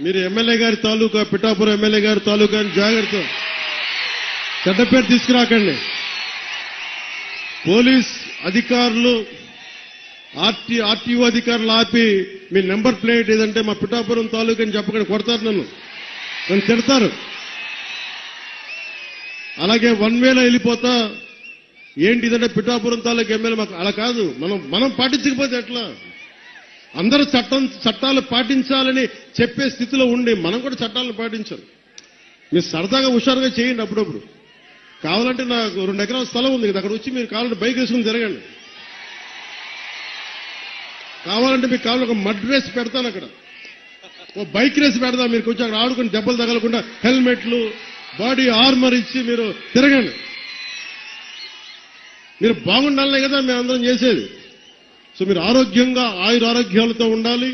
మీరు ఎమ్మెల్యే గారి తాలూకా, పిఠాపురం ఎమ్మెల్యే గారి తాలూకా అని జాగ్రత్త, చెడ్డ పేరు తీసుకురాకండి. పోలీస్ అధికారులు, ఆర్టీఓ అధికారులు ఆపి మీ నెంబర్ ప్లేట్ ఏదంటే మా పిఠాపురం తాలూకా అని చెప్పకుండా కొడతారు, నన్ను తిడతారు. అలాగే వన్ వేలో వెళ్ళిపోతా ఏంటి ఇదంటే పిఠాపురం తాలూకా ఎమ్మెల్యే మాకు అలా కాదు. మనం పాటించకపోతే ఎట్లా? అందరూ చట్టాలు పాటించాలని చెప్పే స్థితిలో ఉండి మనం కూడా చట్టాలను పాటించాలి. మీరు సరదాగా హుషారుగా చేయండి. అప్పుడప్పుడు కావాలంటే నాకు 2 ఎకరాల స్థలం ఉంది కదా, అక్కడ వచ్చి మీరు కావాలంటే బైక్ వేసుకుని తిరగండి. కావాలంటే మీకు కావాలంటే ఒక మడ్ రేస్ పెడతాను, అక్కడ ఓ బైక్ రేస్ పెడతాం. మీరు కొంచెం అక్కడ ఆడుకుని దెబ్బలు తగలకుండా హెల్మెట్లు, బాడీ ఆర్మర్ ఇచ్చి మీరు తిరగండి. మీరు బాగుండాలనే కదా మేము అందరం చేసేది. సో మీరు ఆరోగ్యంగా ఆయురారోగ్యాలతో ఉండాలి.